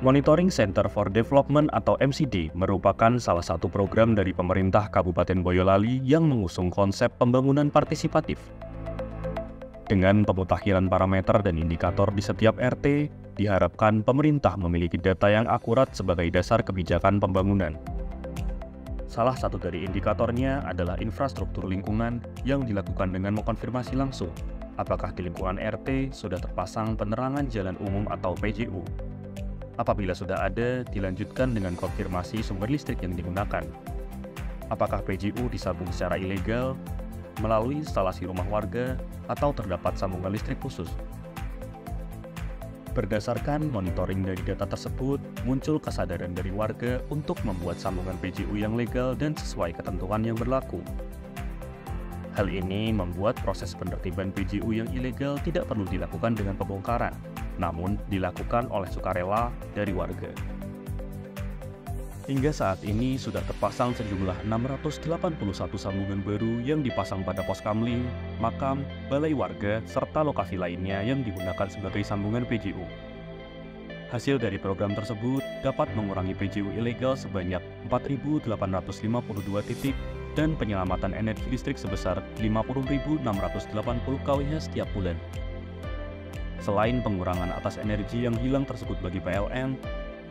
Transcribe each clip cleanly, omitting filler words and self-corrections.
Monitoring Center for Development atau MCD merupakan salah satu program dari pemerintah Kabupaten Boyolali yang mengusung konsep pembangunan partisipatif. Dengan pemutakhiran parameter dan indikator di setiap RT, diharapkan pemerintah memiliki data yang akurat sebagai dasar kebijakan pembangunan. Salah satu dari indikatornya adalah infrastruktur lingkungan yang dilakukan dengan mengkonfirmasi langsung apakah di lingkungan RT sudah terpasang penerangan jalan umum atau PJU. Apabila sudah ada, dilanjutkan dengan konfirmasi sumber listrik yang digunakan. Apakah PJU disambung secara ilegal, melalui instalasi rumah warga, atau terdapat sambungan listrik khusus. Berdasarkan monitoring dari data tersebut, muncul kesadaran dari warga untuk membuat sambungan PJU yang legal dan sesuai ketentuan yang berlaku. Hal ini membuat proses penertiban PJU yang ilegal tidak perlu dilakukan dengan pembongkaran, namun dilakukan oleh sukarela dari warga. Hingga saat ini sudah terpasang sejumlah 681 sambungan baru yang dipasang pada pos kamling, makam, balai warga, serta lokasi lainnya yang digunakan sebagai sambungan PJU. Hasil dari program tersebut dapat mengurangi PJU ilegal sebanyak 4.852 titik dan penyelamatan energi listrik sebesar 50.680 kWh setiap bulan. Selain pengurangan atas energi yang hilang tersebut bagi PLN,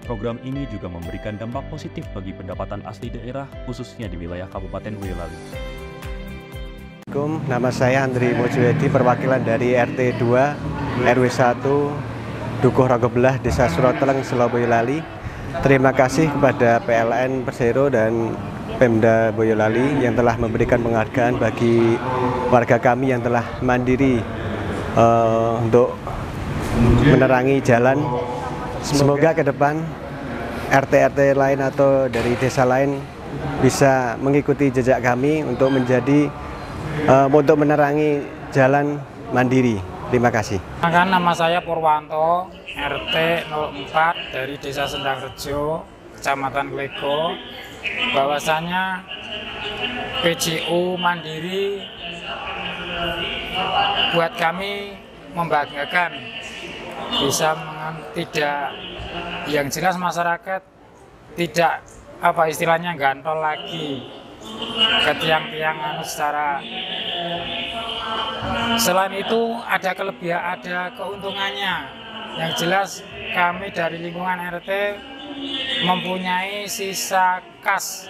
program ini juga memberikan dampak positif bagi pendapatan asli daerah, khususnya di wilayah Kabupaten Boyolali. Assalamualaikum, nama saya Andri Mojwedi, perwakilan dari RT 2 RW 1 Dukuh Rogobelah, Desa Suroteleng, Selo Boyolali. Terima kasih kepada PLN Persero dan Pemda Boyolali yang telah memberikan penghargaan bagi warga kami yang telah mandiri untuk menerangi jalan. Semoga ke depan RT-RT lain atau dari desa lain bisa mengikuti jejak kami untuk untuk menerangi jalan mandiri. Terima kasih. Nama saya Purwanto, RT 04 dari Desa Sendangrejo, Kecamatan Klego. Bahwasanya PJU mandiri buat kami membanggakan, bisa tidak, yang jelas masyarakat tidak istilahnya gantol lagi ke tiang-tiang secara. Selain itu ada kelebihan, ada keuntungannya. Yang jelas kami dari lingkungan RT mempunyai sisa kas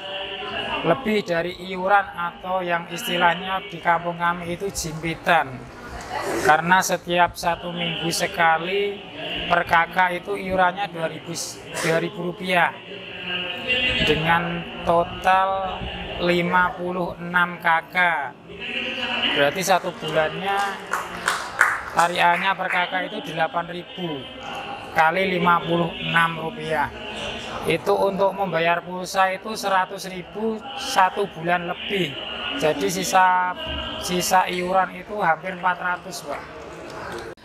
lebih dari iuran atau yang istilahnya di kampung kami itu jimpitan. Karena setiap 1 minggu sekali per kakak itu iurannya Rp2.000 dengan total 56 kakak. Berarti 1 bulannya tariannya per kakak itu Rp8.000 kali Rp56. Itu untuk membayar pulsa itu Rp100.000 1 bulan lebih. Jadi sisa iuran itu hampir 400, Pak.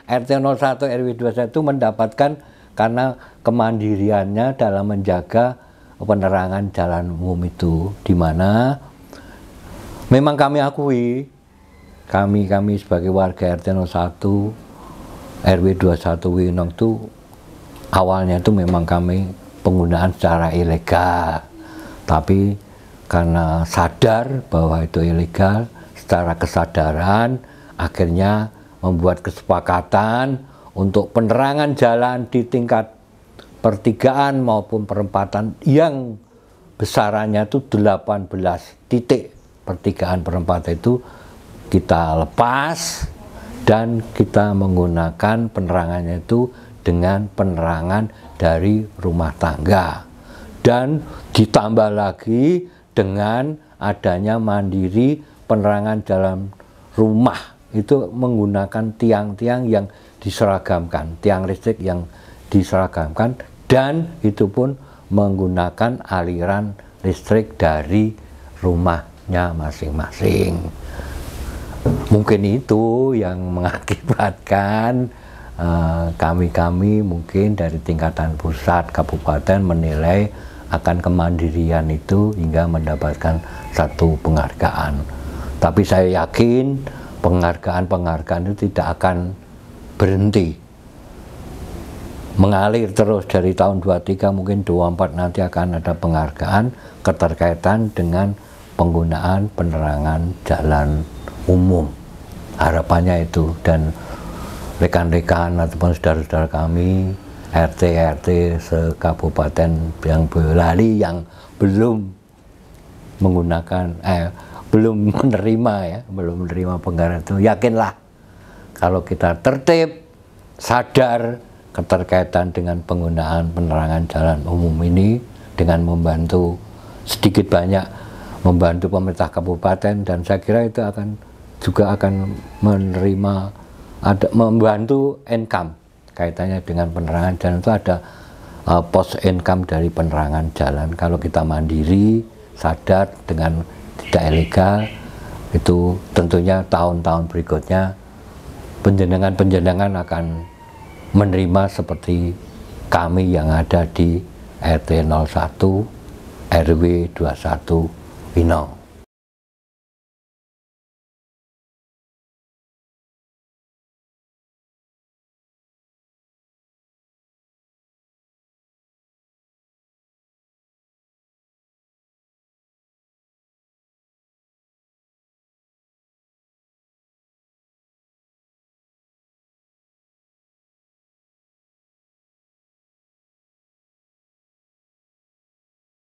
RT 01 RW 21 mendapatkan karena kemandiriannya dalam menjaga penerangan jalan umum itu, di mana memang kami akui, kami sebagai warga RT 01 RW 21 Winong itu awalnya itu memang kami penggunaan secara ilegal, tapi karena sadar bahwa itu ilegal, secara kesadaran akhirnya membuat kesepakatan untuk penerangan jalan di tingkat pertigaan maupun perempatan yang besarannya itu 18 titik pertigaan perempatan itu kita lepas dan kita menggunakan penerangannya itu dengan penerangan dari rumah tangga dan ditambah lagi dengan adanya mandiri penerangan dalam rumah itu menggunakan tiang-tiang yang diseragamkan, tiang listrik yang diseragamkan, dan itu pun menggunakan aliran listrik dari rumahnya masing-masing. Mungkin itu yang mengakibatkan kami mungkin dari tingkatan pusat kabupaten menilai akan kemandirian itu hingga mendapatkan satu penghargaan. Tapi saya yakin penghargaan itu tidak akan berhenti. mengalir terus dari tahun 23 mungkin 24 nanti akan ada penghargaan keterkaitan dengan penggunaan penerangan jalan umum. Harapannya itu, dan rekan-rekan ataupun saudara-saudara kami RT se-Kabupaten Boyolali yang belum menggunakan belum menerima penghargaan itu, yakinlah kalau kita tertib, sadar keterkaitan dengan penggunaan penerangan jalan umum ini, dengan membantu sedikit banyak membantu pemerintah kabupaten, dan saya kira itu juga akan membantu income kaitannya dengan penerangan jalan. Itu ada pos income dari penerangan jalan. Kalau kita mandiri, sadar dengan tidak ilegal, itu tentunya tahun-tahun berikutnya penjenengan akan menerima seperti kami yang ada di RT 01 RW 21 Winong.